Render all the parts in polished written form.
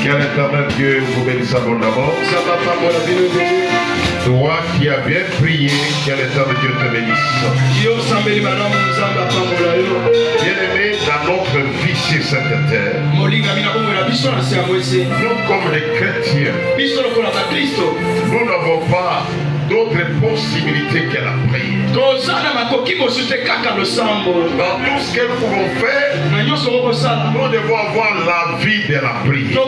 Quel éternel Dieu, vous bénisse abondamment. Toi qui as bien prié, quel éternel Dieu te bénisse. Bien-aimé, dans notre vie sur cette terre, nous comme les chrétiens, nous n'avons pas d'autres possibilités que la prière. Dans tout ce que nous pouvons faire, nous devons avoir la vie de la prière.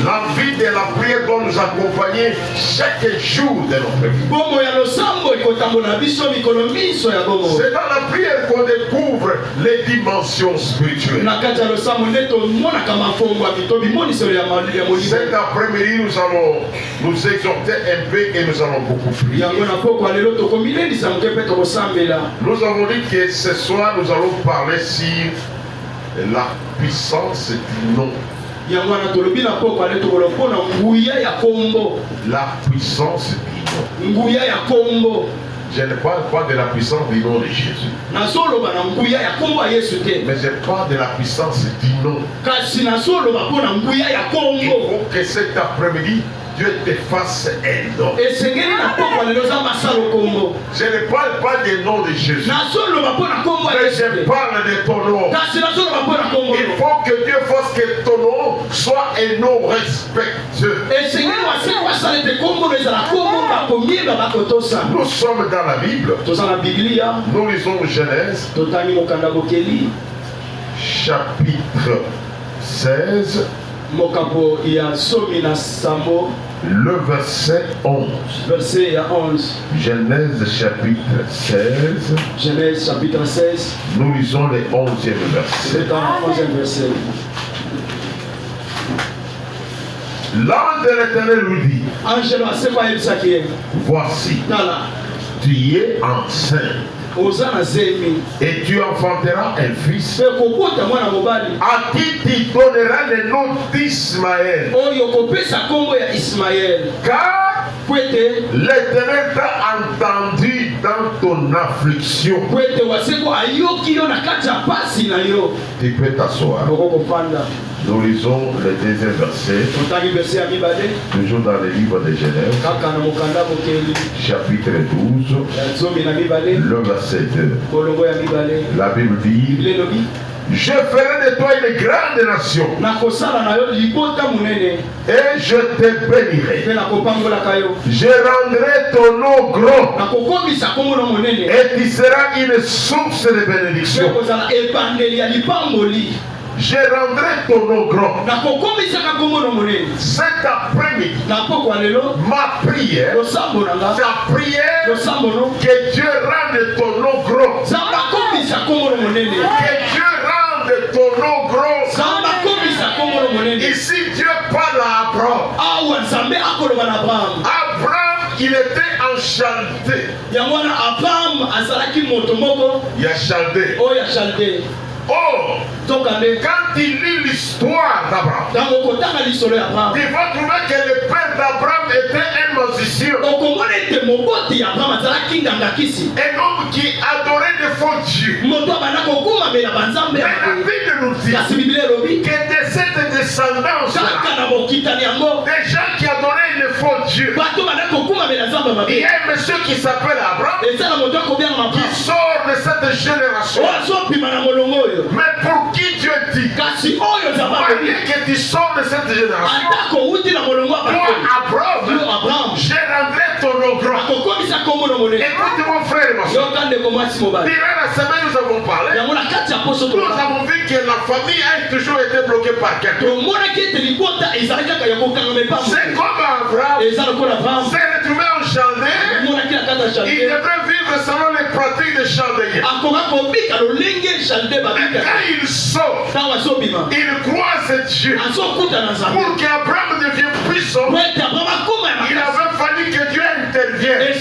La vie de la prière doit nous accompagner chaque jour de notre vie. C'est dans la prière qu'on découvre les dimensions spirituelles. Cet après-midi, nous allons nous exhorter un peu et nous allons beaucoup prier. Nous avons dit que ce soir nous allons parler sur la puissance du nom. La puissance du nom. Je ne parle pas de la puissance du nom de Jésus. Mais je parle de la puissance du nom. Il faut que cet après-midi, Dieu te fasse un nom. Je ne parle pas du nom de Jésus. Mais je parle de ton nom. Il faut que Dieu fasse que ton nom soit un nom respectueux. Nous sommes dans la Bible. Nous lisons Genèse. Chapitre 16. Le verset 11. Genèse chapitre 16. Genèse chapitre 16. Nous lisons le 11e verset. C'est dans le 11e verset. L'ange de l'Éternel lui dit: voici, tu es enceinte. Et tu enfanteras un fils à qui tu donneras le nom d'Ismaël. Car l'Éternel t'a entendu dans ton affliction. Tu peux t'asseoir. Nous lisons le deuxième verset, toujours dans le livre de Genèse, chapitre 12, le verset 2. La Bible dit: je ferai de toi une grande nation et je te bénirai. Je rendrai ton nom grand et tu seras une source de bénédiction. Je rendrai ton nom grand. Cet après-midi, ma prière, ta prière, que Dieu rende ton nom grand. Que Dieu rende ton nom grand. Ici, Dieu parle à Abraham. Abraham, il était en Chaldée. Il y a Chaldée. Oh, quand il lit l'histoire d'Abraham, tu vas trouver que le père d'Abraham était un musicien. Un homme qui adorait des faux dieux. Mais la Bible nous dit que de cette descendance, des gens qui adoraient les faux dieux, il y a un monsieur qui s'appelle Abraham, qui sort de cette génération. Mais pour qui Dieu dit, malgré que tu sors de cette génération, toi Abraham, je rendrai ton nom grand. Écoute mon frère et ma soeur, durant la semaine nous avons parlé, nous avons vu que la famille a toujours été bloquée par quelqu'un. C'est comme Abraham s'est retrouvé en Chaldée, il devrait vivre selon les pratiques des Chaldéens. Quand il sort, il croise Dieu. Pour qu'Abraham devienne puissant, il avait fallu que Dieu intervienne et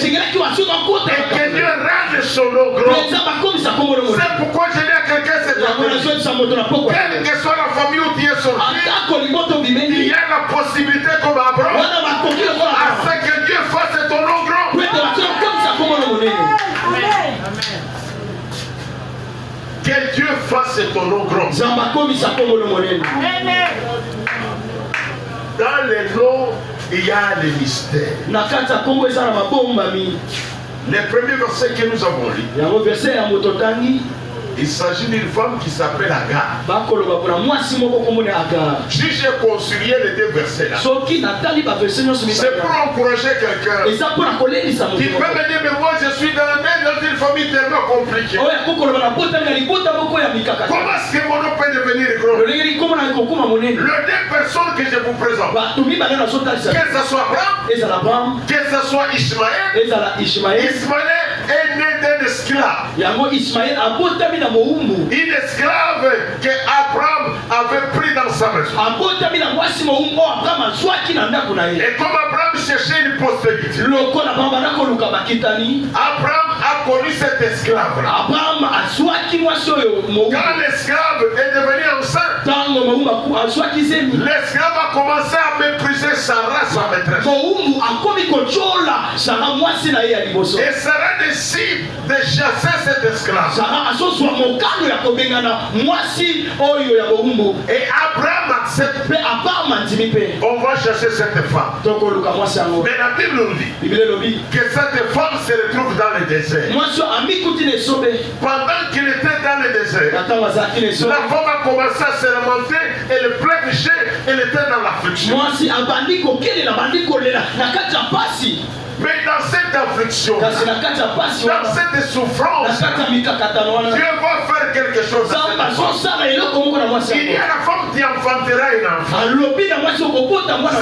que Dieu rende son nom grand. C'est pourquoi je dis à quelqu'un cette année, quelle que soit la famille où tu es sorti, il y a la possibilité comme Abraham à ce que Dieu fasse ton nom grand. Que Dieu fasse ton nom grand. Dans les noms, il y a les mystères. Les premiers versets que nous avons lus, il s'agit d'une femme qui s'appelle Agar. Si j'ai concilié les deux versets là, c'est pour encourager quelqu'un qui peut me dire, mais moi je suis dans une famille tellement compliquée. Comment est-ce que mon nom peut devenir grand? Les deux personnes que je vous présente, que ce soit Abraham, que ce soit Ishmaël, Ishmaël est né d'un esclave. Une esclave que Abraham avait pris dans sa maison. Et comme Abraham cherchait une postérité, Abraham a connu cet esclave. Quand l'esclave est devenu enceinte, l'esclave a commencé à mépriser Sarah, sa maîtresse. Et Sarah décide de chasser cet esclave. Et Abraham accepte. On va chercher cette femme. Mais la Bible nous dit que cette femme se retrouve dans le désert. Pendant qu'il était dans le désert, la femme a commencé à se remonter, elle pleurait, elle était dans l'affliction. Mais dans cette affliction, dans cette souffrance, Dieu va faire quelque chose. Il y a la femme qui enfantera un enfant.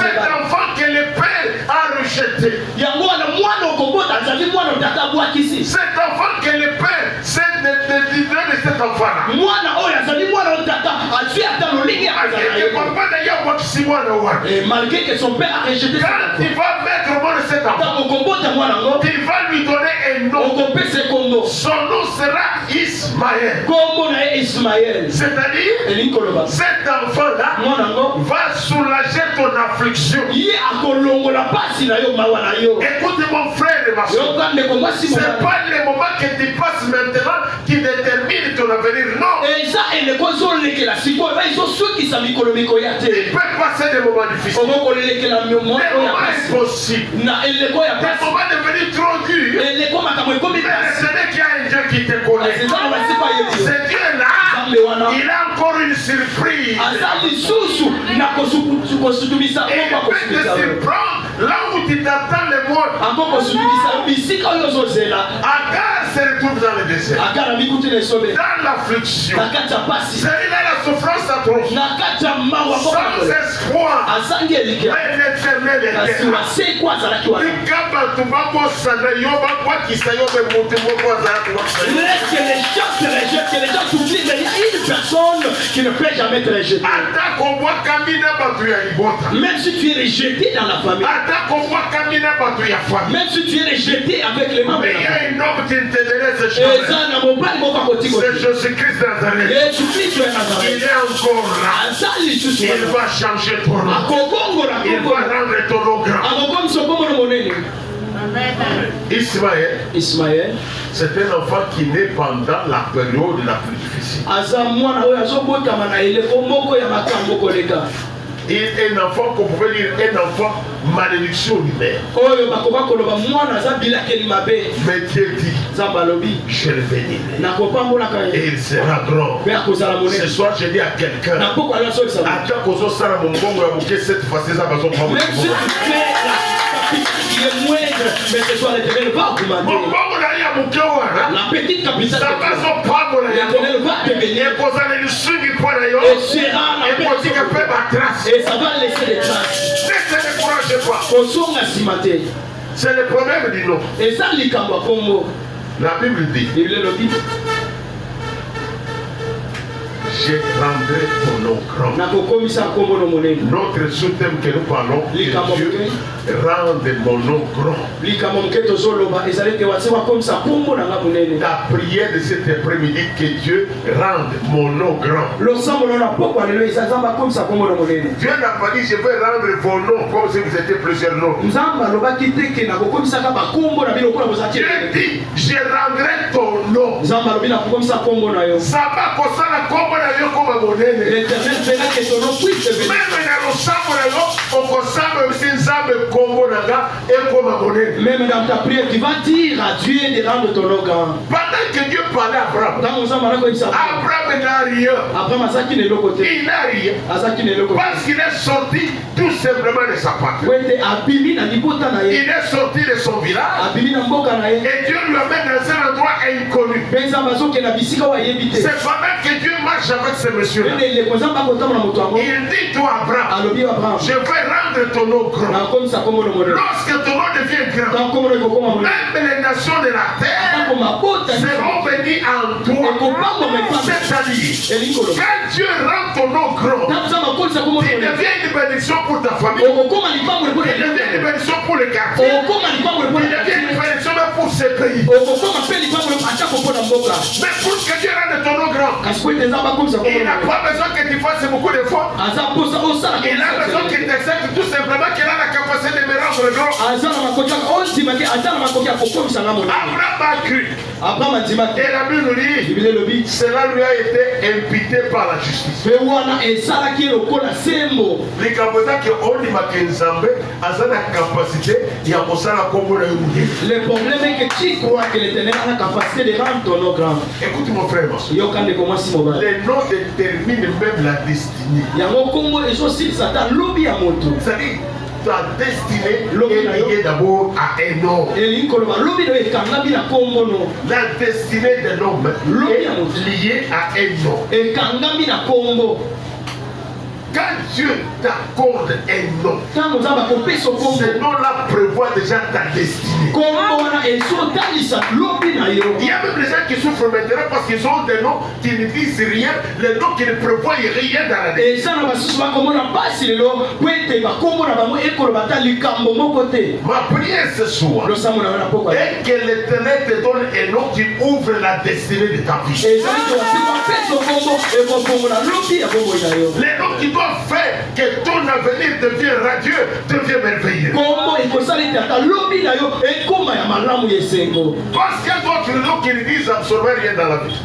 Cet enfant que le père a rejeté. Cet enfant que le père s'est de cet enfant-là. Malgré que son père a rejeté quand il va mettre au monde cet enfant, il va lui donner un nom. Son nom sera Ismaël. C'est-à-dire, cet enfant-là va soulager ton affliction. Écoute mon frère et ma soeur, ce n'est pas le moment que tu passes maintenant qui détermine ton avenir. Non. Il peut passer des moments difficiles. Des moments impossibles. Des moments devenus trop durs. Mais ce n'est qu'il y a un Dieu qui te connaît. Ce Dieu-là, il a encore une surprise. Il peut te surprendre là où tu t'attends le moins. Agar se retrouve dans le désert, dans l'affliction. C'est là la souffrance atroce, sans espoir. Mais l'Éternel est là. Laisse que les gens te rejettent, que les gens t'oublient, mais il y a une personne qui ne peut jamais te rejeter. Même si tu es rejeté dans la famille. Même si tu es rejeté avec les membres. Mais il y a un homme qui t'intéresse ces choses. C'est Jésus-Christ Nazareth. Il est encore là. Il va changer ton nom. Il va rendre ton nom grand. Ismaël, c'est un enfant qui naît pendant la période la plus difficile. Il est un enfant qu'on pouvait dire un enfant malédiction humaine. Mais Dieu dit, je le bénirai. Et il sera grand. Ce soir, je dis à quelqu'un, il est moindre, mais ce soir l'Éternel va augmenter. La petite capitale, l'Éternel va te bénir. Et sera la petite, et ça va laisser des traces. Ne te découragez pas. C'est le problème du nom. Et ça, la Bible dit, je rendrai ton nom grand. Notre sous-thème que nous parlons, que Dieu rende mon nom grand. Ta prière de cet après-midi, que Dieu rende mon nom grand. Dieu n'a pas dit je vais rendre vos noms comme si vous étiez plusieurs noms. Dieu dit je rendrai ton nom. Ça va kosala kombo na yo koma monene. L'Éternel fera que ton nom puisse te bénir. Même dans le sambo na yo, on kosamba aussi nzambe kombo na ga et koma monene. Même dans ta prière, tu vas dire à Dieu de rendre ton nom grand. Pendant que Dieu parlait à Abraham, Abraham n'a rien. Il n'a rien. Parce qu'il est sorti tout simplement de sa patrie. Il est sorti de son village. Et Dieu lui amène dans un endroit inconnu. C'est pendant que Dieu marche avec ces messieurs-là. Il dit toi Abraham, je vais rendre ton nom grand. Lorsque ton nom devient grand, même les nations de la terre seront bénies en toi. C'est-à-dire, quand Dieu rend ton nom grand, il devient une bénédiction pour ta famille. Il devient une bénédiction pour le quartier. Il devient une bénédiction pour ce pays. Mais pour que Dieu rende ton nom grand, il n'a pas besoin que tu fasses beaucoup d'efforts. Il a besoin qu'il t'accepte tout simplement qu'il a la capacité de me rendre grand. Abraham a cru. Et la Bible nous dit, cela lui a été imputé par la justice. Le problème est que tu crois que l'Éternel a la capacité de rendre ton nom grand. Écoute mon frère, les noms déterminent même la destinée. C'est-à-dire, ta destinée est liée d'abord à un nom. La destinée d'un homme est liée à un nom. Quand Dieu t'accorde un nom, ce nom-là prévoit déjà ta destinée. Il y a même des gens qui souffrent maintenant parce qu'ils ont des noms qui ne disent rien, les noms qui ne prévoient rien dans la destinée. Ma prière ce soir est que l'Éternel te donne un nom qui ouvre la destinée de ta vie. Les noms qui doivent faire que ton avenir devienne radieux, devienne merveilleux. Parce qu'il y a d'autres noms qui ne disent absolument rien dans la vie.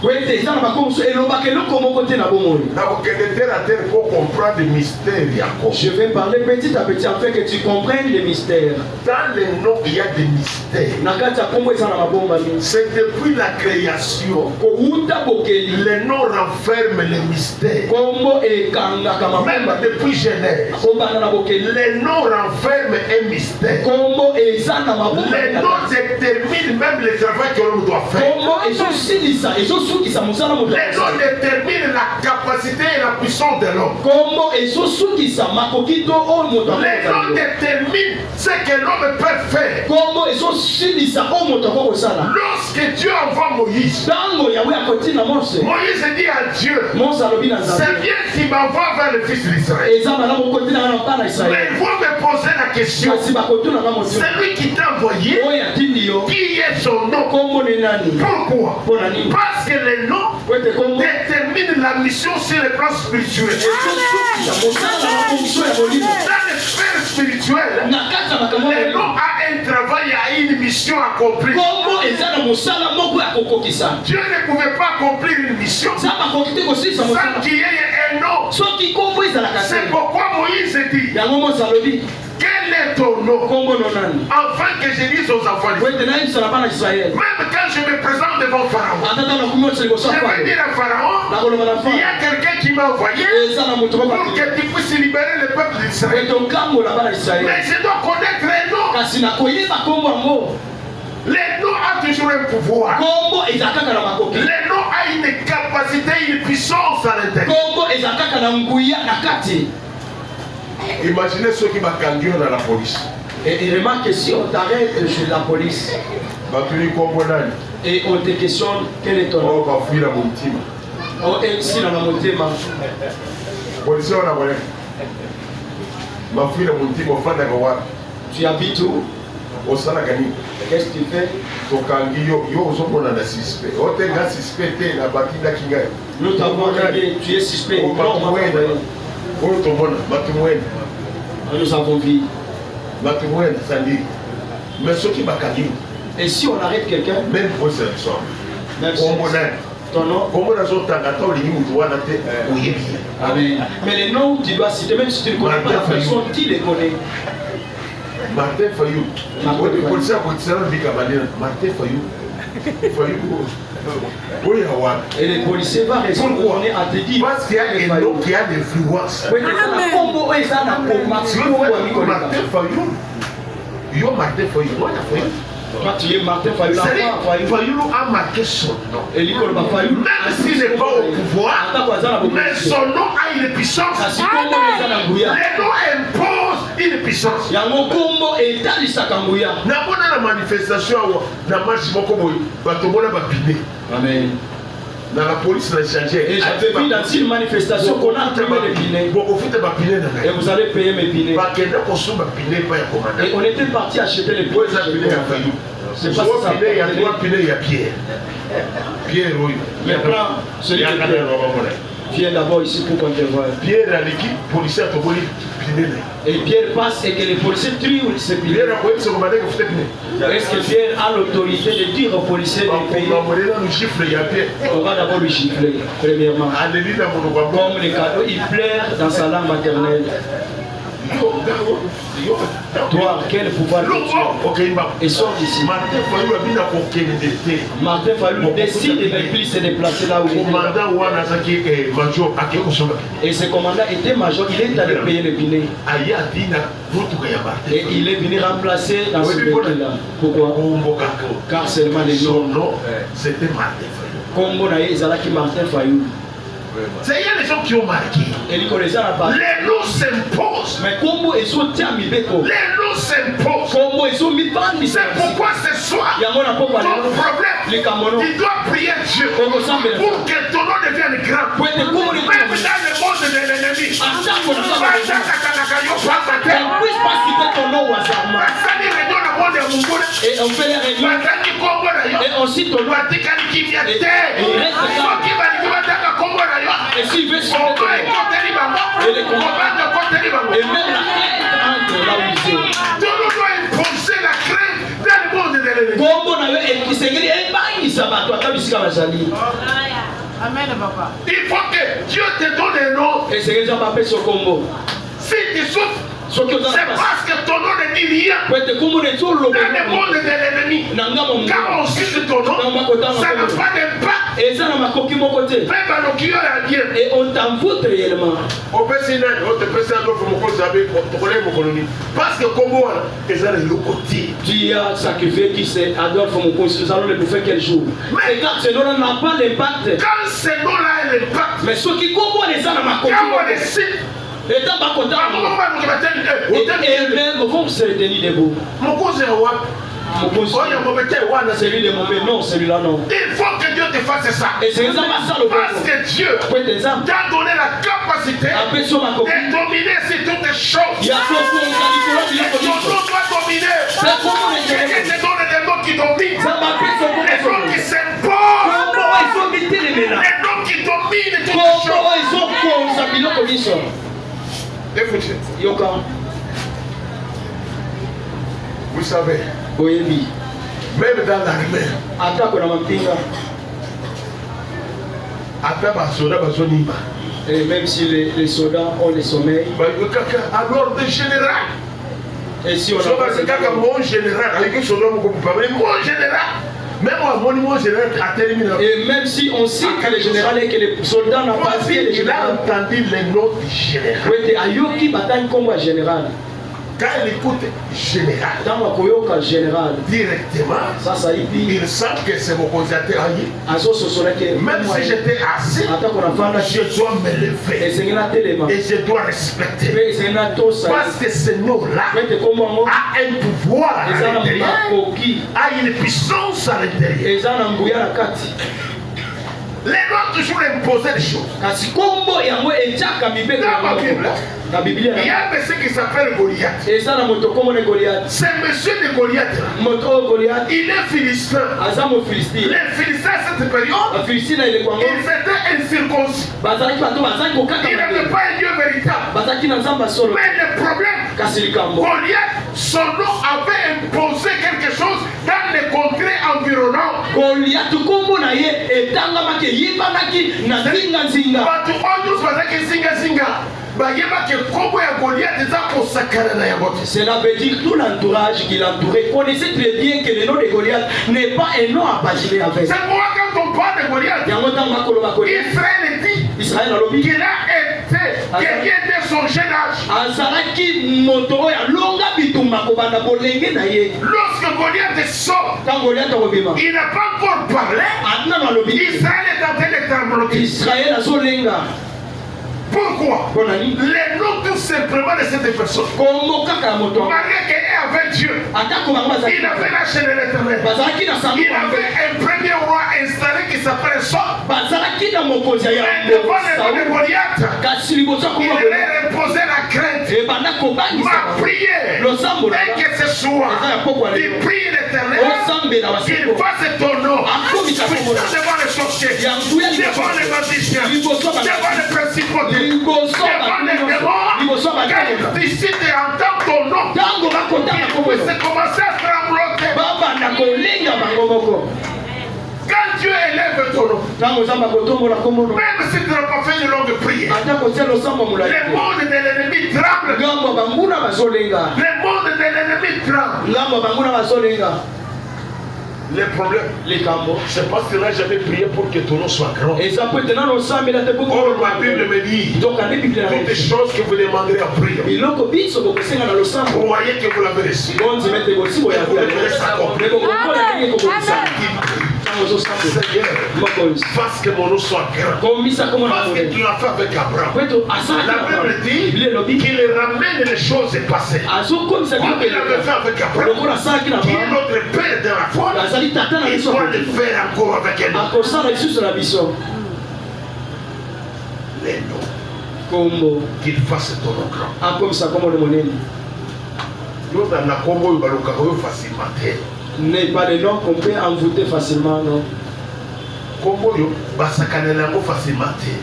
Pour comprendre le mystère. Je vais parler petit à petit afin que tu comprennes les mystères. Dans les noms, il y a des mystères. C'est depuis la création. Les noms renferment les mystères. Même depuis Genèse, les noms renferment un mystère. Les noms déterminent même le travail que l'on doit faire. Les noms déterminent la capacité et la puissance de l'homme. Les noms déterminent ce que l'homme peut faire. Lorsque Dieu envoie Moïse, Moïse dit à Dieu, c'est bien qu'il m'envoie vers le fils d'Israël. Mais il faut me poser la question, celui qui t'a envoyé, qui est son nom? Pourquoi? Parce que les noms déterminent la mission sur le plan spirituel. Dans le sphère spirituelle, les noms a un travail, a une mission accomplie. Dieu ne pouvait pas accomplir une mission sans qu'il y ait un nom. C'est pourquoi Moïse dit, quel est ton nom? Afin que je dise aux enfants d'Israël. Même quand je me présente devant Pharaon, je vais dire à Pharaon, il y a quelqu'un qui m'a envoyé pour que tu puisses libérer le peuple d'Israël. Mais je dois connaître les noms. Les noms ont toujours un pouvoir. Les noms ont une capacité, une puissance à l'intérieur. Imaginez ceux qui m'accordent dans la police. Et remarque si on t'arrête chez la police et on te questionne quel est ton nom. Oh, et si dans la motema. Tu habites où? Qu'est-ce que tu fais? Nous t'avons regardé, tu es suspect. Nous avons vu. Mais ceux qui m'accordent. Et si on arrête quelqu'un? Même pour ce soir. Ton nom? Amen. Mais les noms, tu dois citer, même si tu ne connais pas la personne, qui les connaît? Martin Fayou. Le policier a Martin Fayou. Et les policiers vont répondre à te dire. Parce qu'il y a un nom qui a l'influence. Martin Fayou. Yo Martin Fayou. Toi tu es Martin Fayou. Fayou a marqué son nom. Même s'il n'est pas au pouvoir, mais son nom a une puissance. Les noms imposent une puissance. La manifestation, la marche, Amen. Dans la police, on a changé. Et j'avais vu dans une manifestation qu'on a imprimé les pinets. Et vous allez payer mes pinets. Et on était parti acheter les pinets. C'est pas ça. Il y a trois pinets, il y a Pierre. Pierre, oui. Mais prends celui qui viens d'abord ici pour qu'on te voie. Pierre à l'équipe policière te voit piné. Et Pierre passe et que les policiers trient ces pinets. Est-ce que Pierre a l'autorité de dire aux policiers de payer? On va d'abord lui chiffrer, premièrement. Comme les cadeaux, il pleure dans sa langue maternelle. Toi, quel pouvoir tu as? Et sort d'ici. Martin Fayou décide de ne plus se déplacer là où il était. Et ce commandant était major, il est allé payer le piney. Et il est venu remplacer dans ce véhicule-là. Pourquoi? Car seulement les noms. C'était Martin Fayou. Combo na Ezalaki Martin Fayou. Il y a des gens qui ont marqué. Les noms s'imposent. Mais comment ils sont mis? Les noms s'imposent. Comment ils sont mis? C'est pourquoi ce soir, ton problème, tu dois prier Dieu pour que ton nom devienne grand. Même dans le monde de l'ennemi. Et on fait les réunions. Et on cite ton nom. Et s'il veut se mettre, et les combats, et même la haine entre là où il est. Tout le monde doit imposer la crainte dans le monde de l'ennemi. Il faut que Dieu te donne un nom. Et c'est que j'appelle ce combo. Si tu souffres, c'est parce que ton nom ne dit rien dans le monde de l'ennemi. Quand on cite ton nom, ça n'a pas d'impact Et ça, et on t'envoûte réellement. Parce que Congo, tu as sacrifié qui c'est Adolphe Mukonzi. Nous allons le bouffer quel jour. Mais quand ce nom n'a pas l'impact. Quand ce nom a l'impact. Mais ceux qui comprennent les gens dans ma communauté. Et dans ma contact. Et même vont se tenir debout. Celui de mon père, non, celui-là non. Il faut que Dieu te fasse ça. Et c'est ça, parce que Dieu t'a donné la capacité de dominer sur toutes les choses. Et ton nom doit dominer. Et te donne des noms qui dominent. Les noms qui s'imposent. Les noms qui dominent toutes les choses. Écoutez. Vous savez, même dans l'armée, et même si les soldats ont le sommeil, alors des généraux. Et si on a mon général, et même si on cite les généraux et que les soldats n'ont pas dit les généraux, il a entendu les noms du général. Ayoki bataille comme général. Quand il écoute général, directement, il sent que c'est mon conservateur. Même si j'étais assis, je dois me lever et je dois respecter. Parce que ce nom-là a un pouvoir à l'intérieur, a une puissance à l'intérieur. Les noms toujours imposer les choses. Dans la Bible, il y a un monsieur qui s'appelle Goliath. C'est monsieur de Goliath. Il est philistin. Les Philistins à cette période, ils étaient incirconcis. Il n'avait pas un Dieu véritable. Mais le problème, Goliath, son nom avait imposé quelque chose dans les contrées environnantes. Cela veut dire tout l'entourage qui l'entourait connaissait très bien que le nom de Goliath n'est pas un nom à paginer avec. C'est pourquoi quand on parle de Goliath, Israël dit qu'il a été son jeune âge. Lorsque Goliath sort, il n'a pas encore parlé. Israël est en train de trembloter. Pourquoi? Les noms tout simplement de cette personne. Malgré qu'elle est avec Dieu, il avait la chaîne de l'Éternel. Il avait un premier roi installé qui s'appelait Saul. Mais devant le nom de Goliath, il allait reposer la crainte. Ma prière est que ce soir, il prie l'Éternel, qu'il fasse ton nom devant les sorciers, devant les magiciens, devant les principautés. Devant les démons, quand tu décides d'entendre ton nom, il puisse commencer à trembloter. Quand Dieu élève ton nom, même si tu n'as pas fait une longue prière, le monde de l'ennemi tremble. Le monde de l'ennemi tremble. Les problèmes, c'est parce que là j'avais prié pour que ton nom soit grand. Or ma Bible me dit toutes les choses que vous demanderez à prier. Vous voyez que vous l'avez reçu. Et vous devez s'accomplir. Seigneur, parce que mon nom soit grand. Parce que tu l'as fait avec Abraham. La Bible dit qu'il ramène les choses passées. Comme il avait fait avec Abraham, qui est notre Père de la foi, il doit le faire encore avec nous. Les noms. Qu'il fasse ton nom grand. Nous, dans la Congo, nous allons facilement. N'est pas le nom qu'on peut envoûter facilement, non.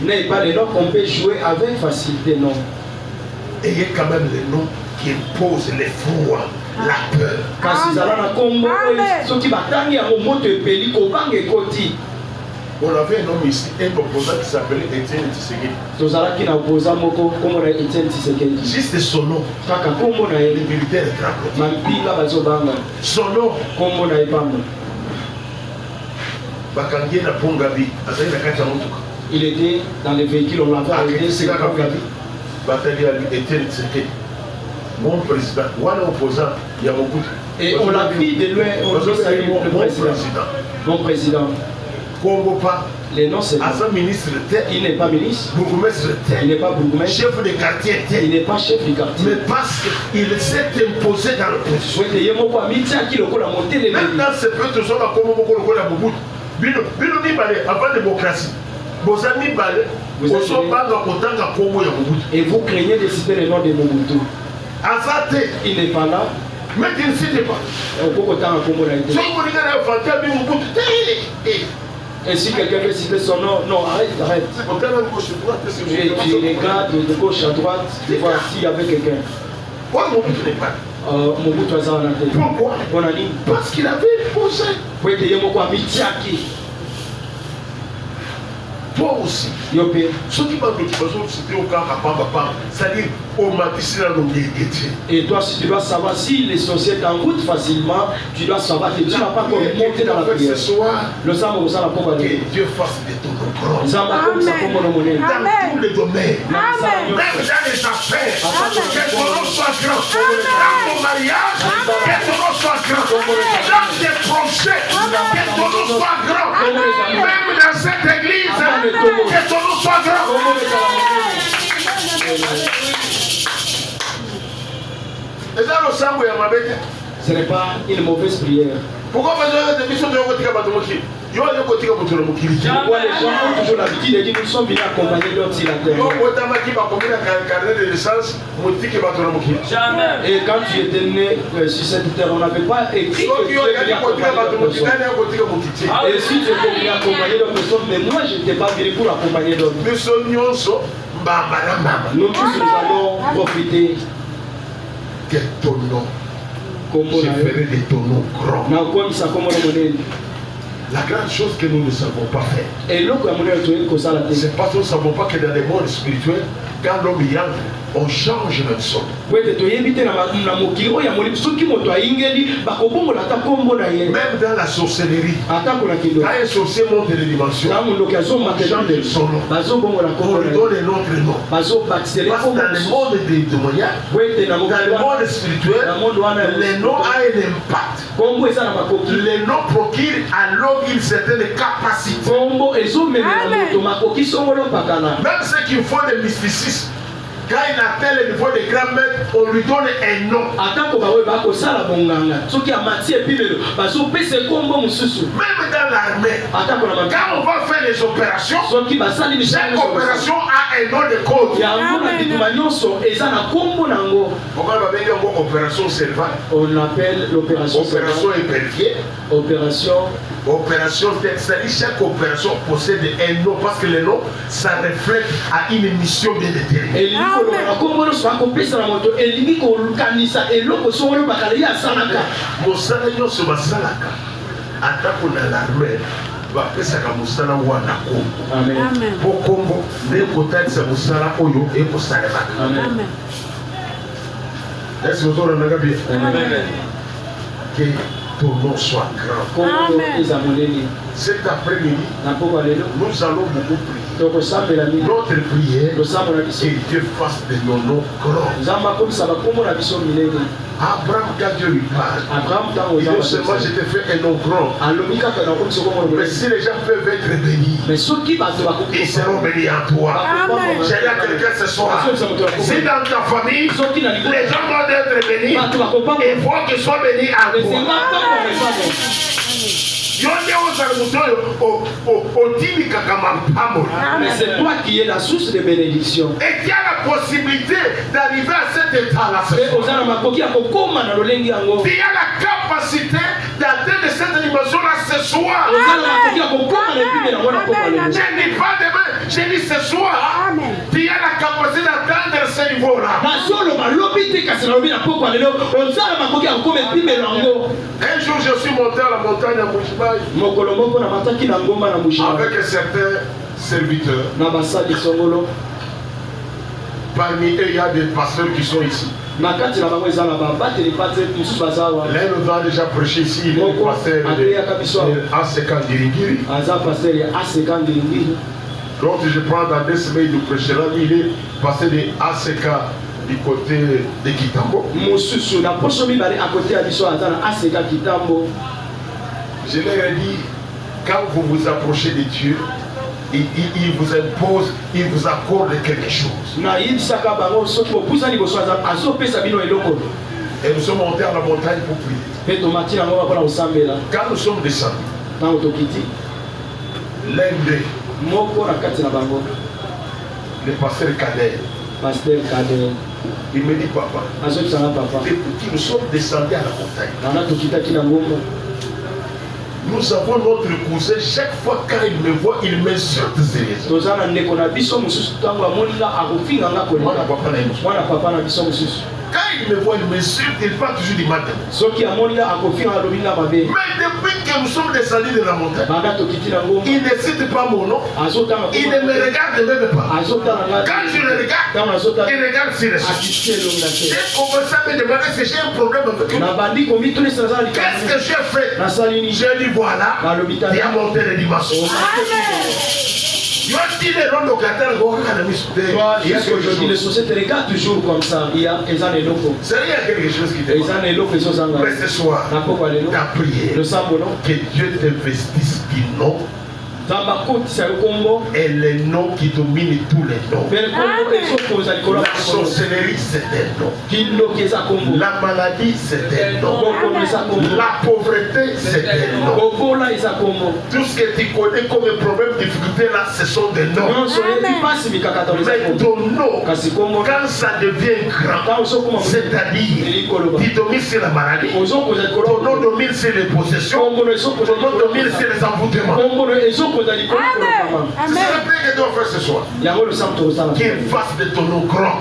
N'est pas le nom qu'on peut jouer avec facilité, non. Ayez quand même le nom qui impose l'effroi, la peur. On avait un homme ici, un opposant qui s'appelait Étienne Tshisekedi. Juste son nom. Les militaires tremblent. Son nom. Il était dans les véhicules, on l'avait arrêté, c'est mon président, opposant, il y a beaucoup. Et on l'a vu de loin, on dit salut le président. Mon président. Les noms c'est ministre, il n'est pas ministre, il n'est pas bourgmestre, chef de quartier, il n'est pas chef du quartier. Mais parce qu'il s'est imposé dans l'opposition. Maintenant, c'est peut toujours la avant démocratie. Et vous craignez de citer le nom de Mobutu. Il n'est pas là. Mais tu ne cites pas. Et si quelqu'un veut citer son nom, non, arrête. Tu regardes de gauche à droite, tu vois s'il y avait quelqu'un. Mobutu a ça. Pourquoi? Parce qu'il avait posé. Toi aussi. Ceux qui m'ont dit c'était au cas c'est-à-dire au matin et toi, si tu dois savoir si les sorciers t'envoûtent facilement, tu dois savoir que tu n'as pas encore monté dans la prière. Le sang vous a que Dieu fasse des tours grands. Dans tous les domaines. Même dans les affaires. Que ton nom soit grand. Dans ton mariage, que ton nom soit grand. Dans tes projets, que ton nom soit grand. Même dans cette église, que ton nom soit grand. Ce n'est pas une mauvaise prière. Pourquoi les gens ont toujours l'habitude de dire que nous sommes venus accompagner d'autres sur la terre. Et quand tu étais né sur cette terre, on n'avait pas écrit que tu étais accompagner d'autres personnes. Et si tu étais venu accompagner d'autres personnes, mais moi je n'étais pas venu pour accompagner d'autres. Nous tous nous allons profiter. Que ton nom, je ferai de ton nom grand. La grande chose que nous ne savons pas faire, c'est parce que nous ne savons pas que dans les mondes spirituels, quand l'homme y entre, on change même son. Même dans la sorcellerie, quand un sorcier monte les dimensions, on change son nom. On lui donne un autre nom. Parce que dans le monde des témoignages, dans le monde spirituel, le nom a un impact. Le nom procure alors une certaine capacité. Même ceux qui font le mysticisme, quand il atteint le niveau de grand maître, on lui donne un nom. Même dans l'armée, quand on va faire les opérations, chaque opération a un nom de code. Opération Serval. On appelle l'opération épervier. Opération c'est-à-dire chaque opération possède un nom parce que le nom ça reflète à une mission bien déterminée. Mosala nyonso basalaka atako na l'armée bapesaka mosala wana ko po kombo nde kotalisa mosala oyo ekosalemaka. Est-ce que vous avez bien? Que ton nom soit grand. Cet après-midi, nous allons beaucoup prier. Notre prière, que Dieu fasse de nos noms grands. Abraham, quand Dieu lui parle, il dit seulement je te fais un nom grand. Mais si les gens peuvent être bénis, ils seront bénis en toi. J'ai dit à quelqu'un ce soir, si dans ta famille, les gens doivent être bénis, il faut qu'ils soient bénis en toi. Mais c'est toi qui es la source de bénédiction. Et qui a la possibilité d'arriver à cet état-là. Qui a la capacité d'atteindre cette dimension-là ce soir. Je dis pas demain, je dis ce soir. Qui a la capacité d'atteindre ce niveau-là. Un jour, je suis monté à la montagne à Mouchibaï avec certains serviteurs. Parmi eux, il y a des pasteurs qui sont ici. Là, nous avons déjà prêché ici, il est le pasteur de Asekan Diringiri. Donc je prends dans 2 semaines, nous prêcherons, il est pasteur de Asekan du côté de Kitambo. Je leur ai dit, quand vous vous approchez de Dieu, il vous impose, il vous accorde quelque chose. Et nous sommes montés à la montagne pour prier. Quand nous sommes descendus, l'un d'eux, le pasteur Kader, il me dit, papa, depuis que nous sommes descendus à la montagne, nous avons notre cousin, chaque fois quand il me voit, il m'insulte sérieusement. Quand il me voit, il m'insulte, il parle toujours du matin. Mais depuis que nous sommes descendus de la montagne, il ne cite pas mon nom. Il ne me regarde même pas. Quand je le regarde, il regarde sur les choses. J'ai commencé à me demander si j'ai un problème avec lui. Qu'est-ce que j'ai fait? J'ai dit voilà, il a monté le dimanche. Aujourd'hui, les sociétés regardent toujours comme ça. Il y a quelque chose qui te mais ce soir, ta prière, que Dieu t'investisse du nom et les noms qui dominent tous les noms. La sorcellerie, c'est un nom. La maladie, c'est un nom. La pauvreté, c'est un nom. Tout ce que tu connais comme problème, difficulté là, ce sont des noms. Mais ton nom, quand ça devient grand, c'est-à-dire, tu domines sur la maladie, ton nom domine sur les possessions, ton nom domine sur les envoûtements. C'est le prière que doit faire ce soir. Qu'il fasse de ton nom grand.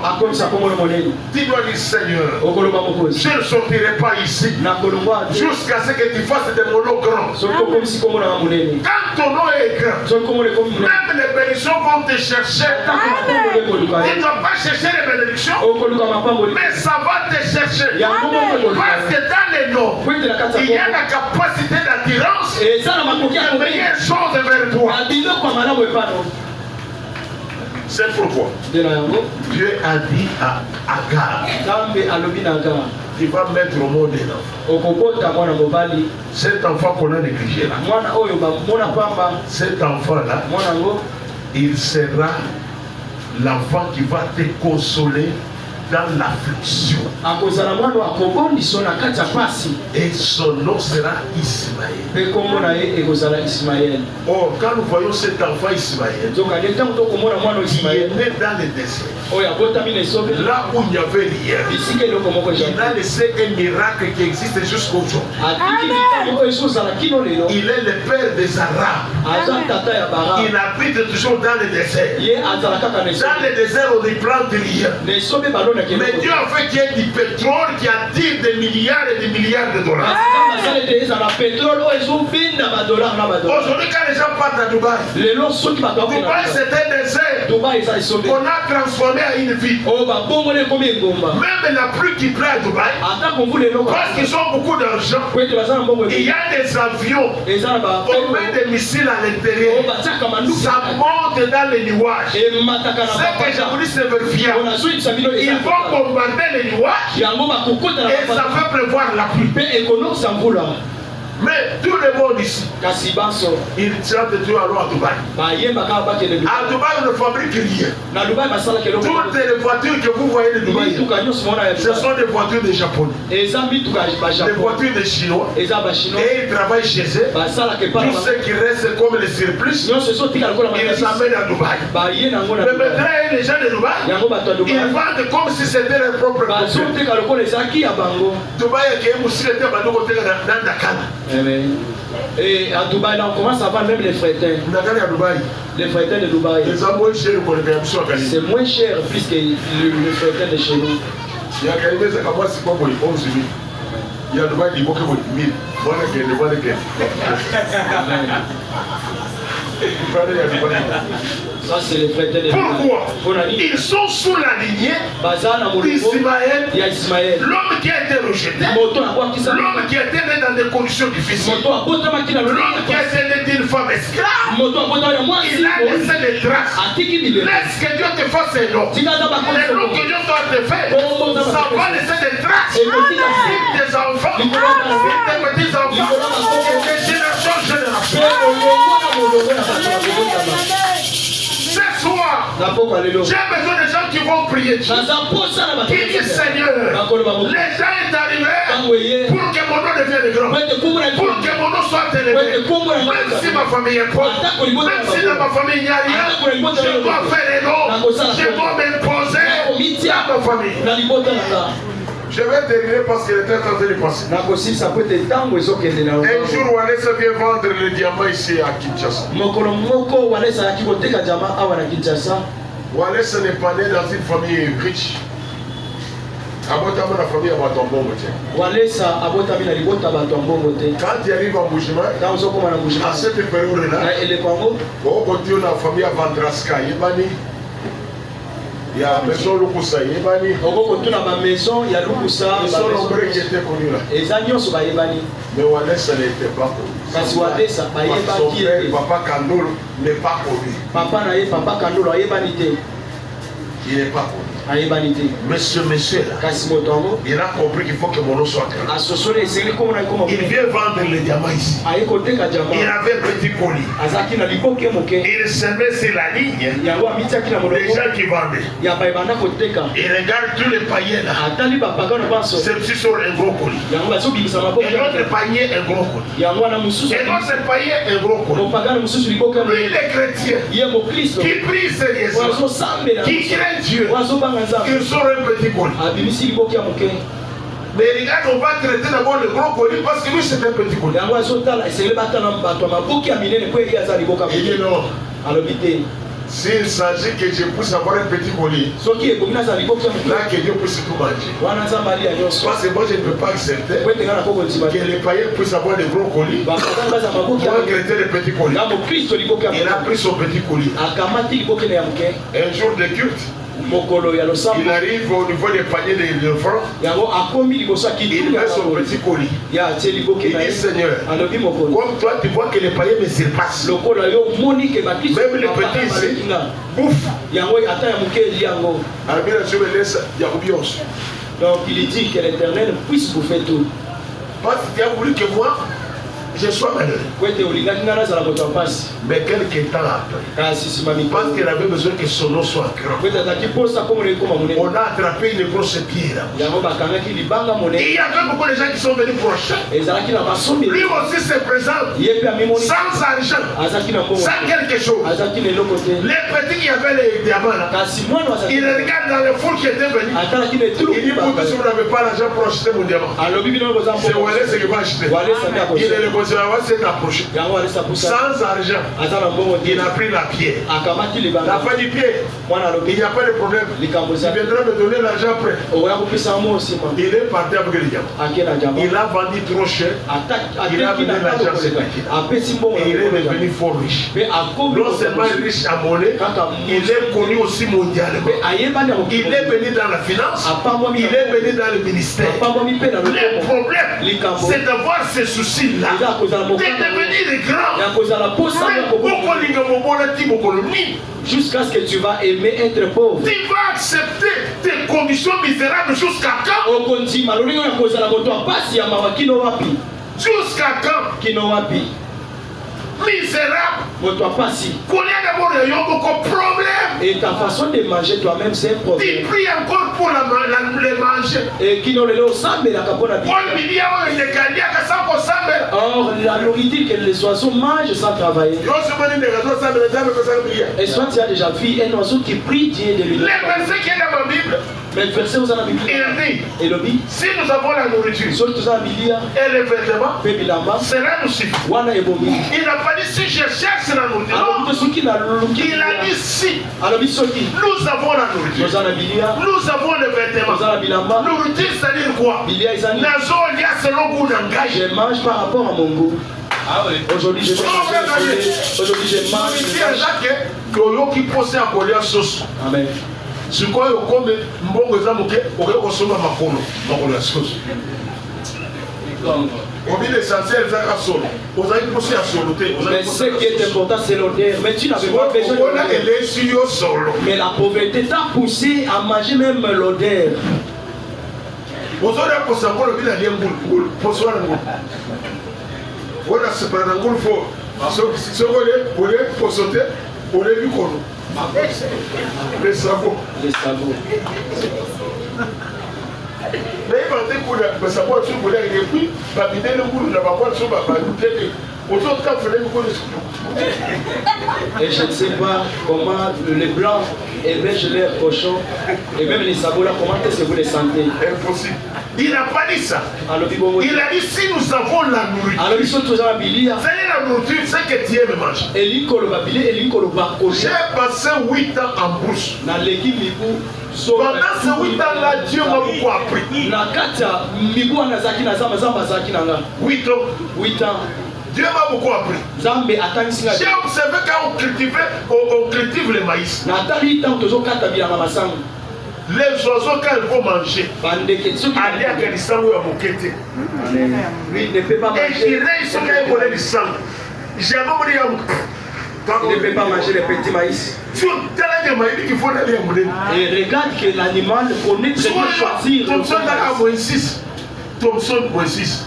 Tu dois dire, Seigneur, je ne sortirai pas ici jusqu'à ce que tu fasses de mon nom grand. Quand ton nom est grand, même les bénédictions vont te chercher. Tu ne dois pas chercher les bénédictions, mais ça va te chercher. Parce que dans les noms, il y a la capacité d'attirance et de meilleures choses vers toi. C'est pourquoi Dieu a dit à Agar, tu vas mettre au monde un enfant. Cet enfant qu'on a négligé là, cet enfant là, il sera l'enfant qui va te consoler dans l'affliction. Et son nom sera Ismaël. Or, quand nous voyons cet enfant Ismaël, qui est né dans le désert, là où il n'y avait rien, il a laissé un miracle qui existe jusqu'aujourd'hui. Il est le père des Arabes. Il habite toujours dans le désert. Dans le désert, on ne plante rien. Mais Dieu a fait qu'il y ait du pétrole qui attire des milliards et des milliards de dollars. Aujourd'hui, quand les gens partent à Dubaï, Dubaï c'est un désert qu'on a transformé en une ville. Même la pluie qui plaît à Dubaï, parce qu'ils ont beaucoup d'argent, il y a des avions, on met des missiles à l'intérieur, ça monte dans les nuages. Ce que je vous dis, c'est vérifiable. Ils vont bombarder les nuages et ça fait pleuvoir la pluie. Mais tout le monde ici, il chante Dieu alors à Dubaï. À Dubaï, on ne fabrique rien. Toutes les voitures que vous voyez de Dubaï, ce sont des voitures des Japonais, des voitures des Chinois. Et ils travaillent chez eux. Tout ce qui reste comme les surplus, ils les amènent à Dubaï. Mais maintenant, les gens de Dubaï, ils vendent comme si c'était leur propre voiture. Dubaï, qui est aussi le thème dans Dakar. Et à Dubaï, là, on commence à voir même les frétins. Les frétins de Dubaï. C'est moins cher plus que le frétin de chez nous. Il y a le mal du mot que vous dites. Voilà que. Ça, c'est les frères de Pourquoi? Ils sont sous la lignée d'Ismaël. L'homme qui a été rejeté. L'homme qui a été né dans des conditions difficiles. L'homme qui a été né d'une femme esclave. Il a laissé des traces. Laisse que Dieu te fasse un nom. Les noms que Dieu doit te faire, ça va laisser des traces. Sur tes enfants, sur tes petits-enfants, de génération en génération. Ce soir, j'ai besoin de gens qui vont prier Dieu. Qui disent Seigneur, les gens sont arrivés pour que mon nom devienne grand, pour que mon nom soit élevé. Même si ma famille est pauvre, même si dans ma famille il n'y a rien, je dois faire les noms, je dois m'imposer à ma famille. Je vais terminer parce qu'il était en train de passer. Un jour, Walesa vient vendre le diamant ici à Kinshasa. Walesa n'est pas né dans une famille riche. Abotama la famille Abatombo. Quand il arrive en Boujima, à cette période-là, on continue la famille à Vandraska. Il y a la maison Lukusa, il y a maison nombreux qui étaient connus là. Mais Walesa n'était pas connu. Son père, Papa Kandolo, n'est pas connu. Il n'est pas connu. Mais ce monsieur-là, il a compris qu'il faut que mon nom soit grand. Il vient vendre les diamants ici. Il avait un petit colis. Il servait sur la ligne les gens qui vendaient. Il regarde tous les païens là. Ceux-ci sont un gros colis. Et l'autre païen un gros colis. Et l'autre païen un gros colis. Lui, les chrétiens qui prient sérieusement, qui craignent Dieu, ils sont un petit colis. Mais regarde, on va traiter d'abord le gros colis parce que lui c'est un petit colis. Il dit non. S'il s'agit que je puisse avoir un petit colis, là que Dieu puisse tout manger. Parce que moi je ne peux pas accepter que les païens puissent avoir des gros colis. Moi traiter les petits colis. Il a pris son petit colis. Un jour de culte, il arrive au niveau des paniers de l'enfant. Il met son petit colis. Il dit Seigneur, comme toi tu vois que les païens me surpassent, même les petits ici bouffent. Donc il dit que l'Éternel puisse bouffer tout. Parce que tu as voulu que moi je sois malheureux. Mais quelques temps après, parce qu'il avait besoin que son nom soit grand, on a attrapé une grosse pierre. Il y avait beaucoup de gens qui sont venus proches. Lui aussi se présente sans argent, sans quelque chose. Les petits qui avaient les diamants là, ils regardent dans le foule qui était venu. Il dit pour que si vous n'avez pas l'argent pour acheter mon diamant, c'est Walesa qui va acheter. Il est le s'est approché sans argent. Il a pris la pierre. La fin du pierre, il n'y a pas de problème. Il viendra me donner l'argent après. Il est parti avec les diamants. Il a vendu trop cher. Il a vendu l'argent. Et il est devenu fort riche. Non seulement riche à monnaie, il est connu aussi mondialement. Il est venu dans la finance. Il est venu dans le ministère. Le problème, c'est d'avoir ces soucis-là. De devenir grand. Jusqu'à ce que tu vas aimer être pauvre. Tu vas accepter tes conditions misérables jusqu'à quand? Jusqu'à quand? Misérable. Combien d'abord il y a beaucoup de problèmes. Et ta façon de manger toi-même c'est un problème. Tu pries encore pour les manger. Et qui n'ont le sambe la capone. Or la nourriture que les oiseaux mangent sans travailler. Et soit tu as déjà vu un oiseau qui prie Dieu de lui. Les versets qui est dans ma Bible. Mais le verset vous en avez il dit, si nous avons la nourriture et les vêtements, cela nous suffit. Il n'a pas dit si je cherche la nourriture. Il a dit si nous avons la nourriture, nous avons les vêtements. Nourriture, c'est-à-dire quoi? Je mange par rapport à mon goût. Ah oui. Aujourd'hui je mange. Aujourd'hui je mange. Amen. Sikoyo okome mbongo eza moke okoki kosomba makolo ya soso. Obi l'essentiel ezaka solo. Ozali poso ya solo te. Mais ce qui est important c'est l'odeur. Mais tu n'avais pas besoin de l'odeur. Mais la pauvreté t'a poussé à manger même l'odeur. Ozoli aposa ngolo bina lie ngulu. Poso wana ngulu. Wana separa na ngulu fo. Sokole posote ole bikono. Les sabots. Les sabots. Mais il va dire que les sabots sont pour les et puis, babiner le boulot, la baboie sur ma balle. Autour de ça, il faut et je ne sais pas comment les blancs hébergent leurs cochons et même les sabots là, comment est-ce que vous les sentez? Impossible. Il n'a pas dit ça. Il a dit si nous avons la nourriture. C'est la nourriture, c'est que Dieu me mange. J'ai passé 8 ans en bourse. Pendant ces 8 ans-là, Dieu m'a beaucoup appris. 8 ans. Dieu m'a beaucoup appris. J'ai observé quand on cultive le maïs. Les oiseaux, quand ils vont manger, allez à Kalissan ou à Mokete. Il ne peut pas manger. Et ils sont quand ils volent du sang. J'ai abandonné à Mokete. Il ne peut pas manger les petits maïs. Et regarde que l'animal connaît très bien choisir. Thompson, moins 6.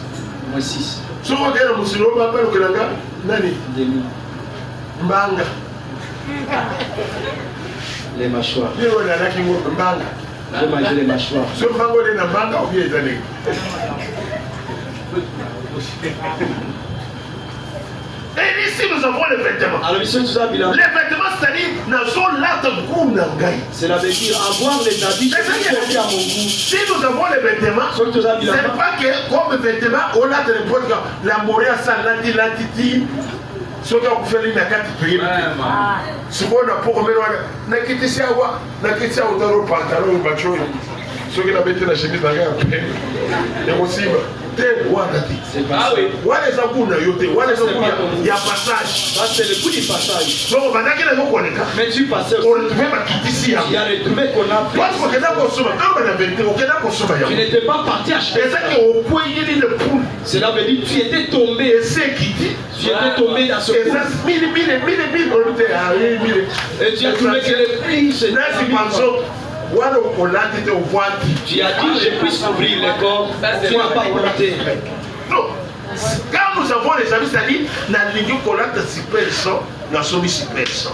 Moins 6. Si on regarde le musulman, on appelle le Nani Mbanga. Les mâchoires. Mbanga. Je mange les mâchoires. Si on mange les Mbanga, on vient les années. Et ici, nous avons les vêtements. Les vêtements, c'est-à-dire, nous avons l'art. Cela veut dire avoir les habits à mon goût. Si nous avons les vêtements, ce n'est pas que comme vêtements, on a de n'importe quoi. La moria, ça, l'antiti. Ce qu'on a fait, il y a 4 prix. Ce qu'on a pour me n'a quitté ça, n'a quitté ça au pantalon, au bateau. Ce qu'on a mis la chemise dans la peine. Et aussi, c'est pas ça. Il y a passage. Ça, c'est le coup du passage. Donc, mais tu passais aussi. Il y a retrouvé qu'on a fait. Tu n'étais pas parti acheter ça. Cela veut dire que tu étais tombé. Tu étais tombé dans ce coup. Et tu as trouvé que les prix, c'est tu as dit je puisse couvrir les corps, tu n'as pas compté. Non, quand nous avons les amis, c'est-à-dire, nous avons super 100, nous avons super 100.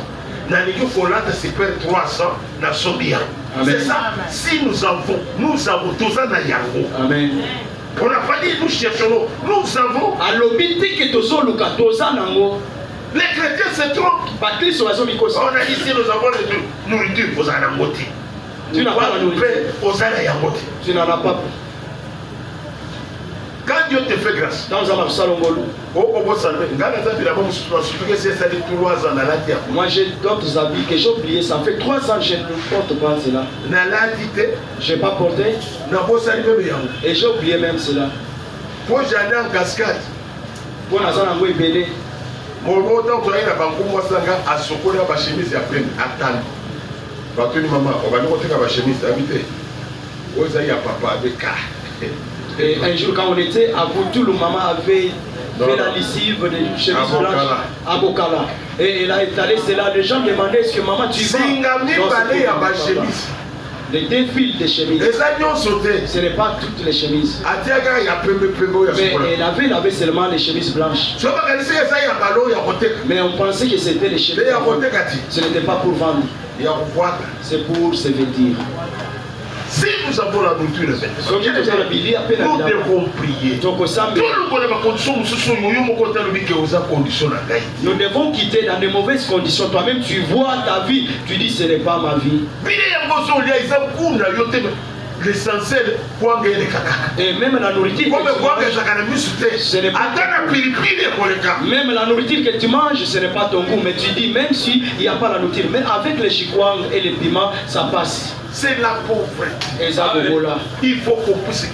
Nous avons super 300, nous avons bien. C'est ça, si nous avons tous un ayango. Amen. On n'a pas dit nous cherchons, nous avons. Les chrétiens se trompent. On a dit si nous avons les nourriture, vous en avez moté. Tu n'as pas la nourriture. Tu n'en as pas. Quand Dieu te fait grâce, moi j'ai d'autres habits que j'ai oubliés. Ça fait 3 ans que je ne porte pas cela. Je n'ai pas porté. Et j'ai oublié même cela. Pour j'allais en cascade. Pour la zone en Wébélé. Mon autant que la banque, moi, ça a socoré ma chemise à peine. Attends. Maman, on va nous montrer ma chemise habitée. Il y a papa avec cas. Et un jour, quand on était à Boutou, le maman avait fait la lessive de chemise blanche à Bokala. Et elle a étalé cela. Les gens demandaient est-ce que maman tu vas les défilent de chemises. Ce n'est pas toutes les chemises. Mais elle avait seulement les chemises blanches. Mais on pensait que c'était les chemises. Ce n'était pas pour vendre. C'est pour se vêtir. Si nous avons la nourriture, nous devons prier. Nous devons quitter dans de mauvaises conditions. Toi-même, tu vois ta vie, tu dis ce n'est pas ma vie. L'essentiel, et même la nourriture même la nourriture que tu manges, ce n'est pas ton goût, mais tu dis même s'il n'y a pas la nourriture, mais avec les chikwang et les piments, ça passe. C'est la pauvreté. Il faut qu'on puisse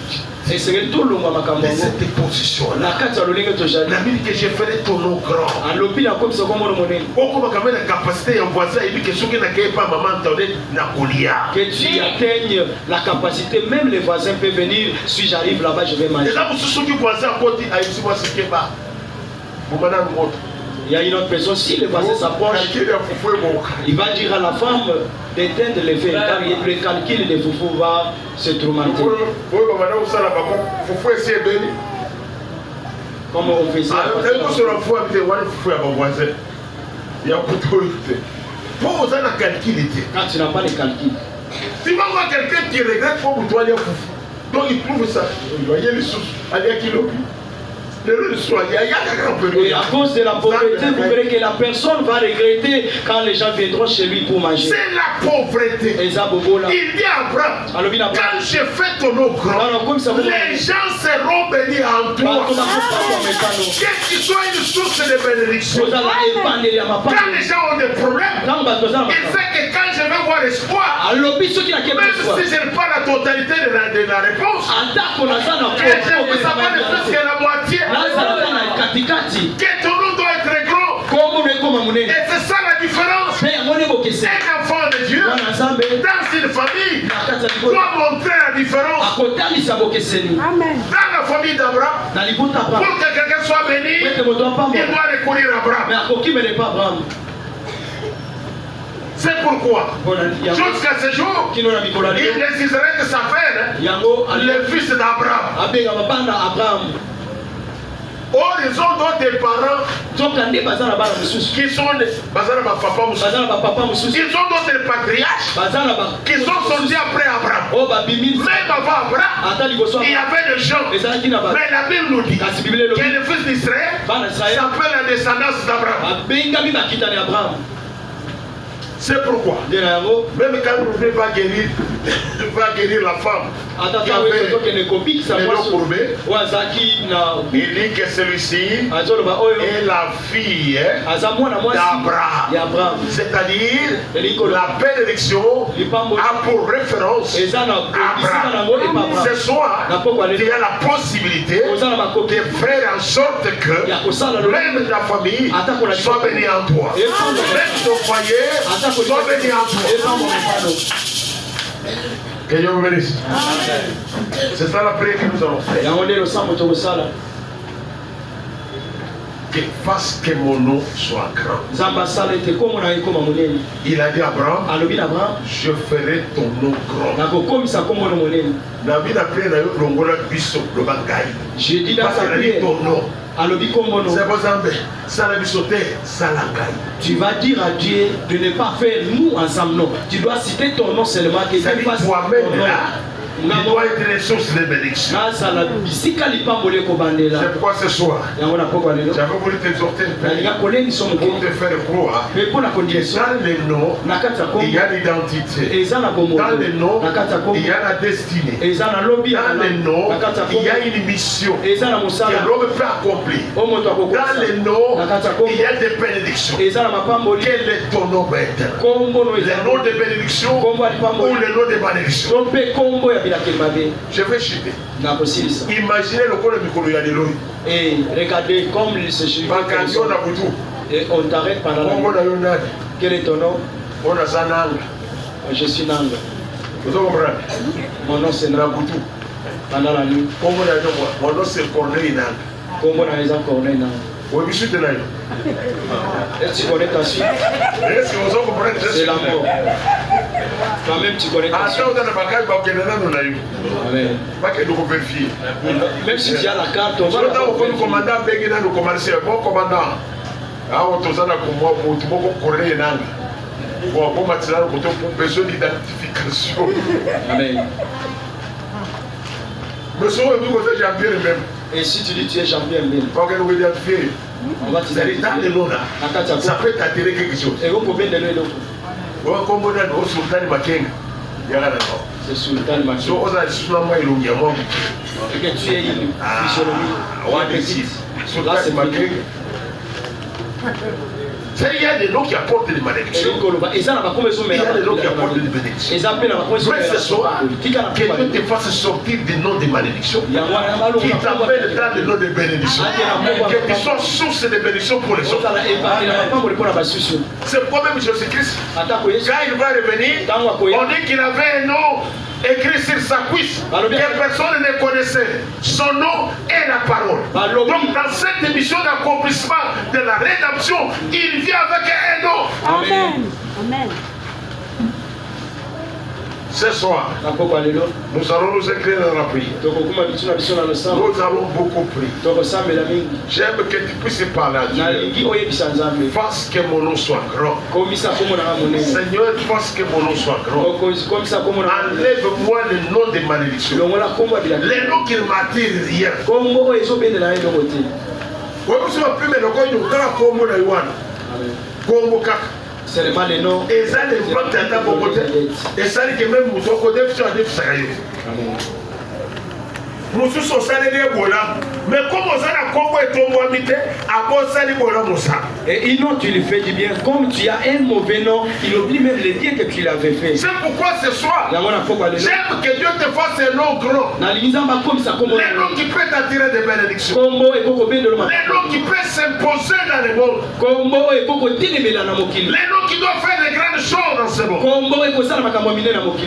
et c'est tout le monde de cette position-là. La vie que je ferai ton nom grand. Capacité en voisin et que ceux qui n'ont pas maman que tu atteignes la capacité, même les voisins peuvent venir. Si j'arrive là-bas, je vais manger. Il y a une autre personne, si le voisin s'approche, il va dire à la femme d'éteindre les feux, car le calcul de foufou va se tourmenter. Comment on fait ça? Quand tu n'as pas de calcul. Tu vas voir quelqu'un qui regrette pour toi aller foufou. Donc il trouve ça. Il va y aller sous. Allez à kilo. Et à cause de la pauvreté, vous verrez que la personne va regretter quand les gens viendront chez lui pour manger. C'est la pauvreté. Il dit à Abraham, quand je fais ton nom grand, les gens seront bénis en toi. Que tu sois une source de bénédiction. Quand les gens ont des problèmes, il sait que quand je vais voir l'espoir, même si je n'ai pas la totalité de la réponse, et je ne sais pas ne plus que la moitié, que ton nom doit être grand. Et c'est ça la différence. Un enfant de Dieu dans une famille doit montrer la différence. Amen. Dans la famille d'Abraham, pour que quelqu'un soit béni, il doit recourir à Abraham. C'est pourquoi, jusqu'à ce jour, il désirait de s'affaire le fils d'Abraham. Or, ils ont d'autres parents qui sont ils ont d'autres patriarches qui sont sortis après Abraham. Même avant Abraham, il y avait des gens. Mais la Bible nous dit que le fils d'Israël s'appelle la descendance d'Abraham. C'est pourquoi, même quand le va guérir la femme qui avait les dos courbés, il dit que celui-ci est la fille d'Abraham. C'est-à-dire, la bénédiction a pour référence Abraham. Ce soir, il y a la possibilité de faire en sorte que même ta famille soit bénie en toi. Même ton foyer soit béni en toi. Que Dieu vous bénisse. C'est ça la prière que nous allons faire. Que fasse que mon nom soit grand. Il a dit à Abraham, je ferai ton nom grand. J'ai dit dans sa prière, ton nom. Tu vas dire à Dieu de ne pas faire nous ensemble, non. Tu dois citer ton nom seulement, que Dieu fasse ton nom. Il doit être une source de bénédiction. C'est pourquoi ce soir, j'avais voulu t'exhorter pour te faire croire que dans les noms, il y a l'identité. Dans les noms, il y a la destinée. Dans les noms, il y a une mission que l'homme peut accomplir. Dans les noms, il y a des bénédictions. Quel est ton nom être? Le nom de bénédiction ou le nom de malédiction? Je vais chuter. Imaginez le corps de Mikolo Yadelo. Et regardez comme il se chute. Et on t'arrête pendant la nuit. Quel est ton nom? Je suis Nanga. Mon nom c'est Nabutu. Pendant la nuit. Mon nom c'est Corneille Nanga. Comment on a les Corneille Nanga? Est-ce que tu connais ta suite? C'est la mort. Toi-même tu connais ta suite. Amen. Même si tu as la carte, on va la besoin d'identification. Amen. Et si tu dis tu es Jean-Pierre Mbele, on va te ça peut t'attirer quelque chose. Et vous pouvez donner l'eau. C'est Sultan Makenga. Et que tu es une physionomie. Là c'est Makenga. Il y a des noms qui apportent des malédictions. Il y a des noms qui apportent des bénédictions. Mais ce soir, que Dieu te fasse sortir des noms de malédictions, qui t'appelle dans le nom de bénédictions, que tu sois source de bénédictions pour les autres. C'est pourquoi même Jésus-Christ, quand il va revenir, on dit qu'il avait un nom écrit sur sa cuisse, que personne ne connaissait. Son nom est la parole. Donc dans cette émission d'accomplissement de la rédemption, il vient avec un nom. Amen. Amen. Ce soir, nous allons nous écrire dans la prière. Nous allons beaucoup prier. J'aime que tu puisses parler à Dieu. Fasse que mon nom soit grand. Seigneur, fasse que mon nom soit grand. Enlève-moi le nom de malédiction. Les noms qui ne m'attirent rien. Seulement les noms. Et ça, les gens qui attendent pour côté. Et ça, les gens qui même nous ont codé sur la défense. Nous sommes salés de Bola. Mais comment ça, la Congo est tombé à mité, à bon salé Bola Moussa. Et il nom, tu lui fais du bien. Comme tu as un mauvais nom, il oublie même les biens que tu l'avais fait. C'est pourquoi ce soir, j'aime que Dieu te fasse un nom grand. Les noms qui peuvent t'attirer des bénédictions. Les noms qui peuvent s'imposer dans le monde. Les noms qui doivent faire des grandes choses dans ce monde.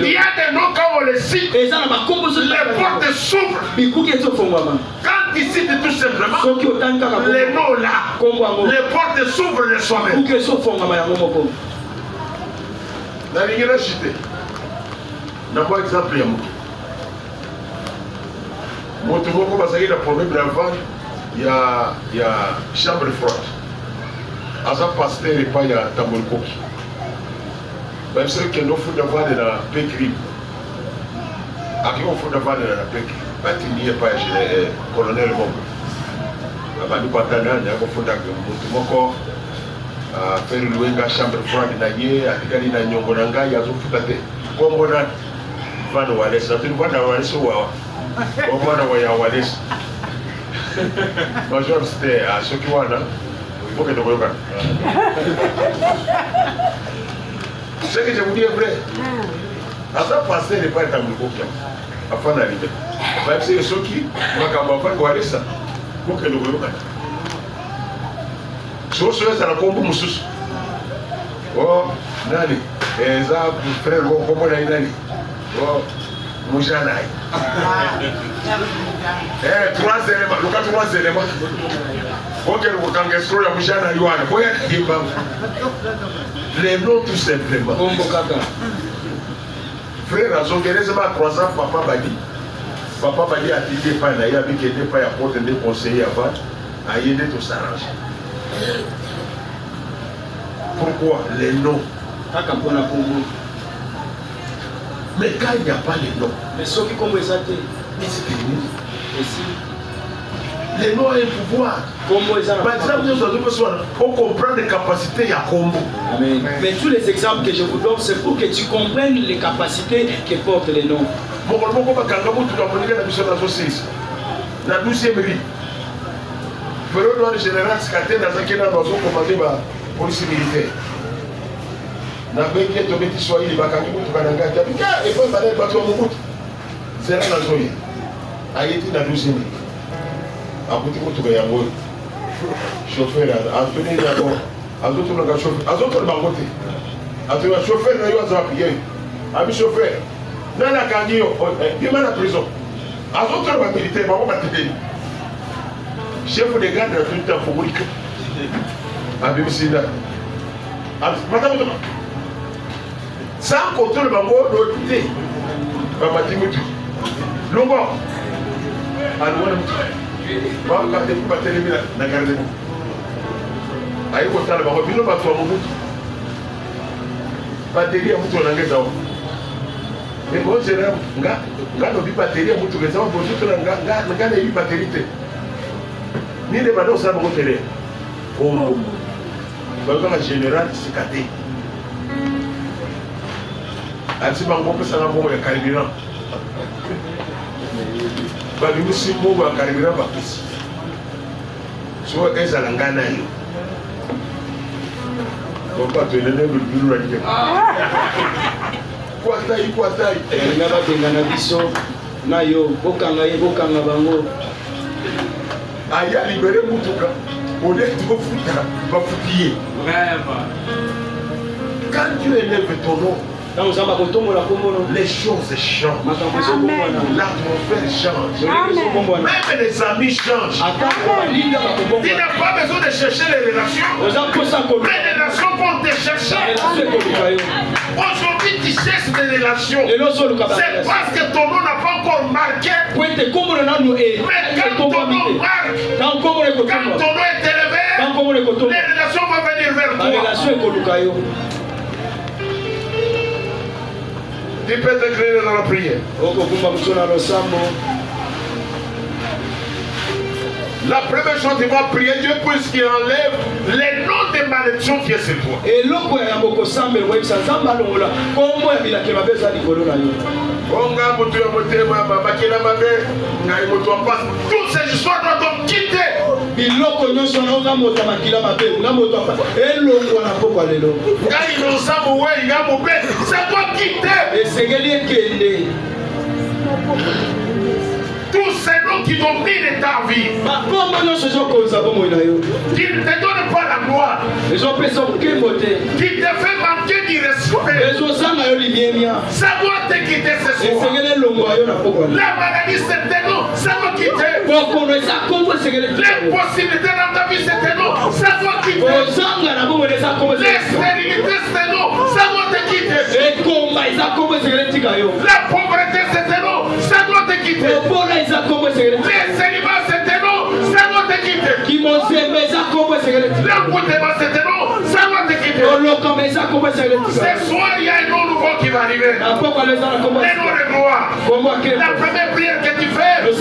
Il y a des noms quand on les cite, les portes s'ouvrent. Quand tu cites tout simplement les noms là, les portes s'ouvrent de soi-même. Dans l'Union cité, d'abord exemple, il y a chambre froide. Asa pasteur et pas il y a Tambolko. Même ceux qui nous font d'avoir de la pécrim. À qui on fout d'avoir de la pécrim. Batini et pas colonel Mongo. Abadou Patana, il y a un fond d'accord. Faire louer la chambre froide naïe, à Tikali na Nyongonanga, il y a un foutate. Comme on a Van Wales, tu vois dans Wales ou on va dans Wales. Bonjour, c'était à ceux qui voient là. Il faut que tu regardes. Ce que je vous dis est vrai. Avant de passer, il n'y a pas de temps de copier. Afin d'arriver. Même si ceux qui vont voir ça, il faut que tu regardes. Si vous savez, ça n'a pas de souci. Oh, Nani, et ça, frère, comment on a Nani? Oh, Moujanai. Trois éléments, le cas trois éléments. Ok, vous avez un ya Moujanai, les noms tout simplement. Frère, à son guérison, à 3 ans, Papa Badi a dit pas, il a dit qu'il n'était pas à porter des conseillers avant, à aider tout s'arranger. Pourquoi les noms? Mais quand il n'y a pas les noms, mais ceux qui ont ça, mais c'est fini. Les noms ont un pouvoir. Par exemple, on comprend les capacités à Combo. Amen. Mais tous les exemples que je vous donne, c'est pour que tu comprennes les capacités que portent les noms. Mon la 12e rue. Le général Skaté dans un commandé par la police militaire. Na benki to beti Swahili bakangi mutu kananga tabika et puis balai bato mutu. Zera na zoye. Ayeti na 12e rue. Akuti mutu ga yango. Chauffeur Anthony Nako. Azoto na chauffeur. Azoto na bangote. Azoto na chauffeur na yo azapiye. Ami chauffeur. Nana kangi yo. Bima na prison. Azoto na militaire ba batete. Chef de garde de tout le temps, il faut mourir. Madame, sans compter le bango, l'autorité. Mamatimutu. Longo. Alouane. Maman, quand tu vas te lever, la garde. Aïe, quand tu as le bango, il va te faire un moutou. Batterie à moutou en anglais. Mais bon, c'est là, nga no bi batterie mutu keza wa bozu tona nga na bi batterie te. Ni le bado sa mo tele. Kombo. Ba général sikate. Ati bango pesa na mo ya carburant. Ba bi simbo ba carburant ba pesi. So ezala ngana yo. Ko pa to le le bilu ra ke. Quoi taille nga batengana biso na yo bokanga ye bokanga bango aya libere mutuka ole tofuta bafukiye vraiment quand Dieu élève ton nom les choses changent. L'atmosphère change. Même les amis changent. Tu n'as pas besoin de chercher les relations. Les relations vont te chercher. Aujourd'hui, tu cherches des relations. C'est parce que ton nom n'a pas encore marqué. Mais quand ton nom marque, quand ton nom est élevé, les relations vont venir vers toi. Tu peux t'écrire dans la prière. La première chose, tu vas prier Dieu puisqu'il enlève les noms des malédictions qui est sur toi. Toutes ces histoires doivent quitter. Ça doit quitter. Tous ces noms qui dominent ta vie, qui ne te donnent pas la gloire, qui te fait manquer du respect, ça doit te quitter ce soir. La maladie, c'est tes noms, ça doit quitter. Les possibilités dans ta vie, c'est tes noms, ça doit quitter. Les stérilités, c'est tes noms, ça doit te quitter. La pauvreté, c'est tes noms, ça doit te quitter. Les célibats, c'est tes noms, ça doit te quitter. L'encoutement, c'est tes noms, ça doit te quitter. Ce soir, il y a un nom nouveau qui va arriver. Un nom de gloire. La première prière que tu fais, tu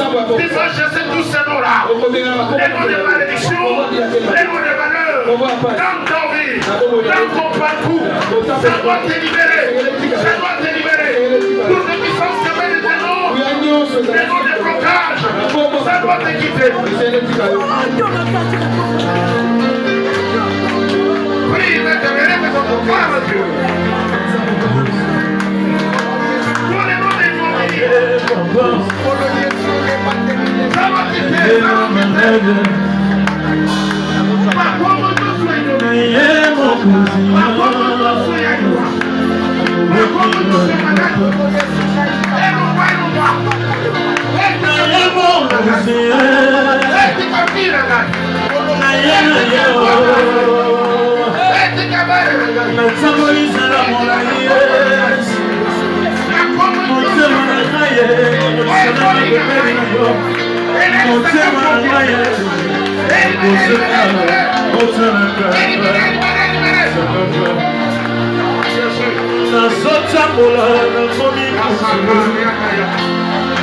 vas chercher tous ces noms-là. Les noms de malédiction, les noms de malheur, dans ta vie, dans ton parcours, ça doit te libérer. Ça doit te libérer. Toute puissance que mène tes noms, les noms de blocage, ça doit te quitter. Prie, mais te verrez que ton gloire à Dieu. Pour les noms des mobiliers, ça va quitter. Par contre, nous soyons. Par contre, nous soyons. Par contre, nous soyons. Et nous voyons pas.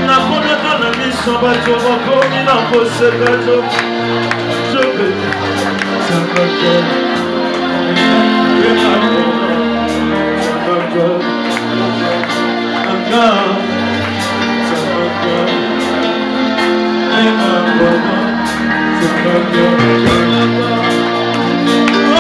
nakonaka na miso bato bakomi na koseka jobe sakaka anga sakaka Oh,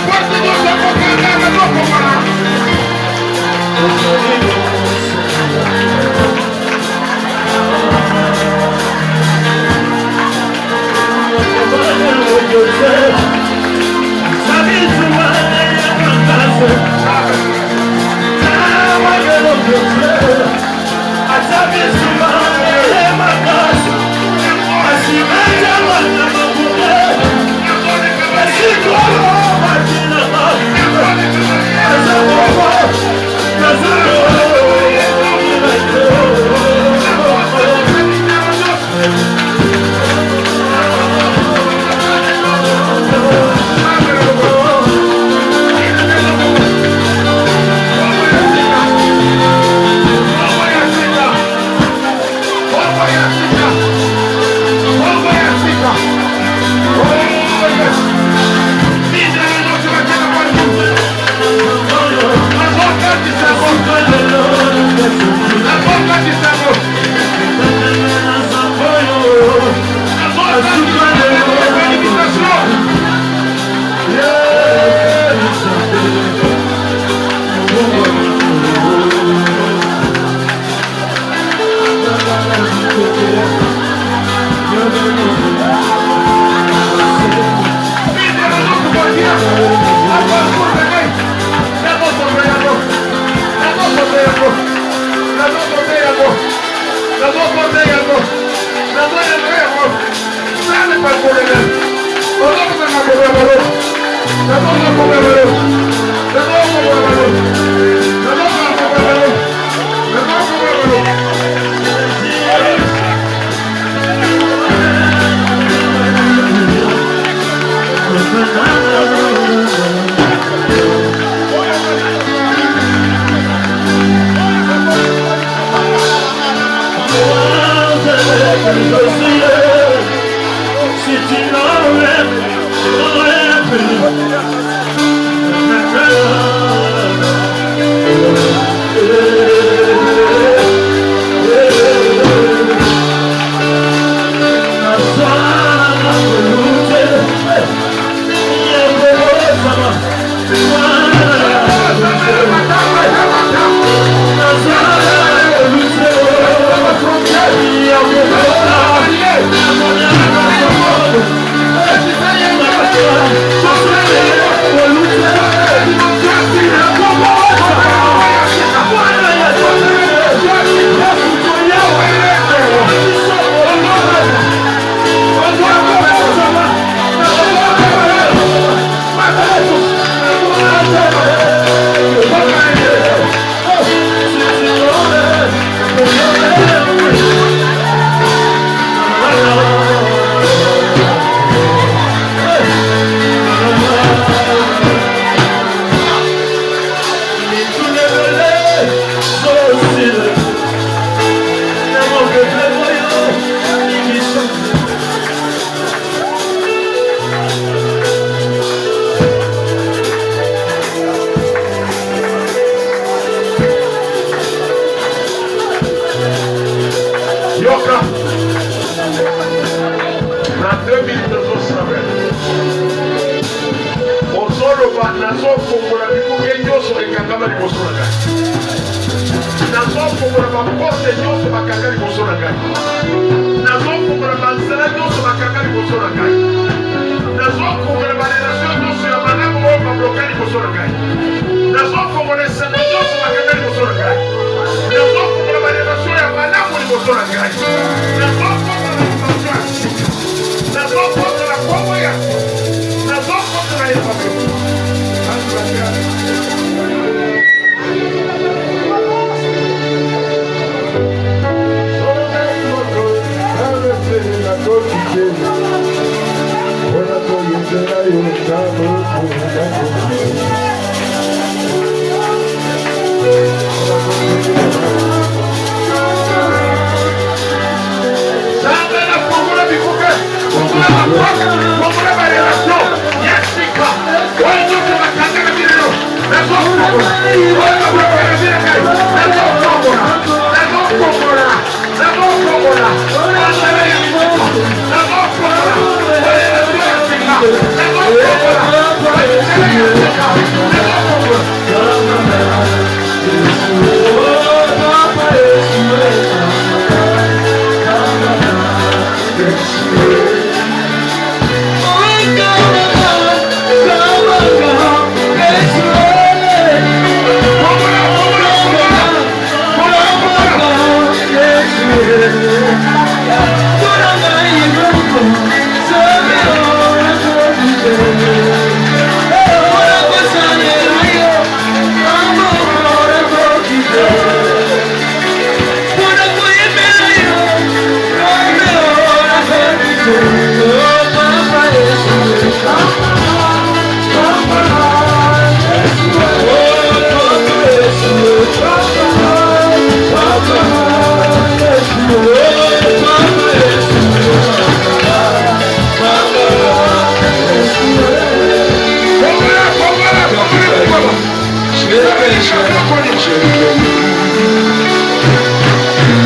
Porte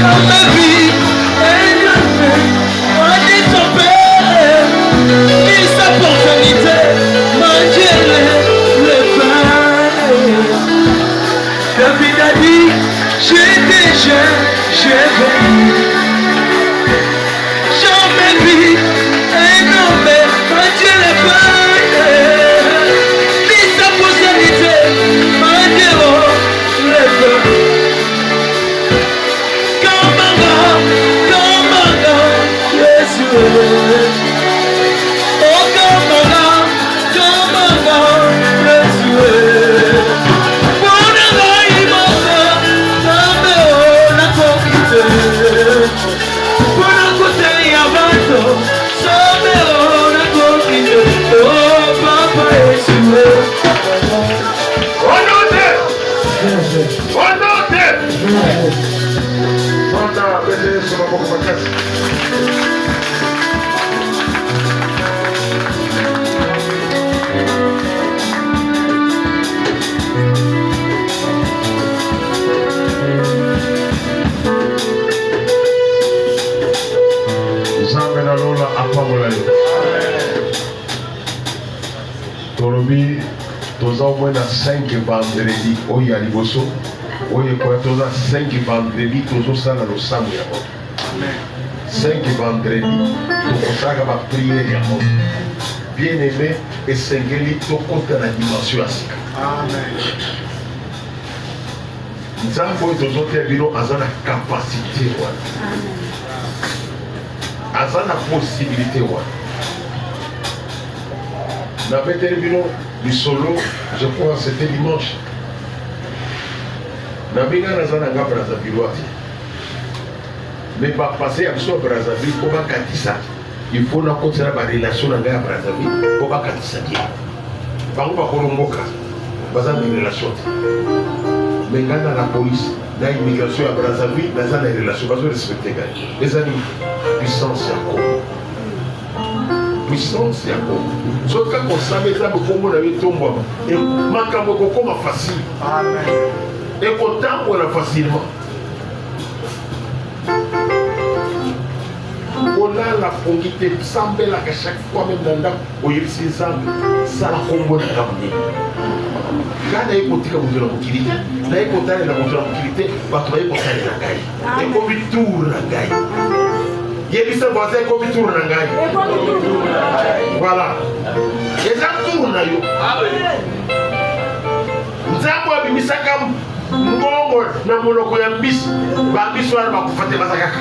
Dans ma vie, elle a fait un détempère. Une opportunité, manger le pain. David a dit, j'ai déjà, j'ai vécu. Jamais vu un homme manger le pain. Une opportunité, manger le pain. Torobi, toza au moins 5 vendredi, oyo ya liboso, oyo kwa toza 5 vendredi, tozo sala lo samu ya moto. 5 vendredi, tokosaka ba prière ya moto. Bien aimé, esengeli tokota na dimension ya sika. Amen. Nzambo oyo tozotea bino aza na capacité wana. Aza na possibilité wana. Na beteli bino lisolo, je crois c'était dimanche. Na binga naza na nga Brazzaville ati. Mais pas passer à biso Brazzaville pour ba katisa. Il faut na kotela ba relation na nga ya Brazzaville pour ba katisa ki. Bango ba kolomboka. Baza na relation. Mais nga na la police, na immigration à Brazzaville, naza na relation bazo respecter ga. Les amis, puissance ya Congo. Puissance ya Congo. So ka kosame za bokombo na bitombo et makambo kokoma facile. Amen. Et kotambo na facilement. On a la pongité sambela que chaque fois même dans la oyebisi zambe ça la kombo na kamni. Kana ikotika mudura mukirite. Na ikotale na mudura mukirite bato bayikotale na ngai. Et kobi tour na ngai. Yebisa voisin kobi tour na ngai. Voilà. Les gens tournent na yo. Nzambo abimisaka mbongo na moloko ya mbisi. Ba mbisi wana bakufate bazakaka.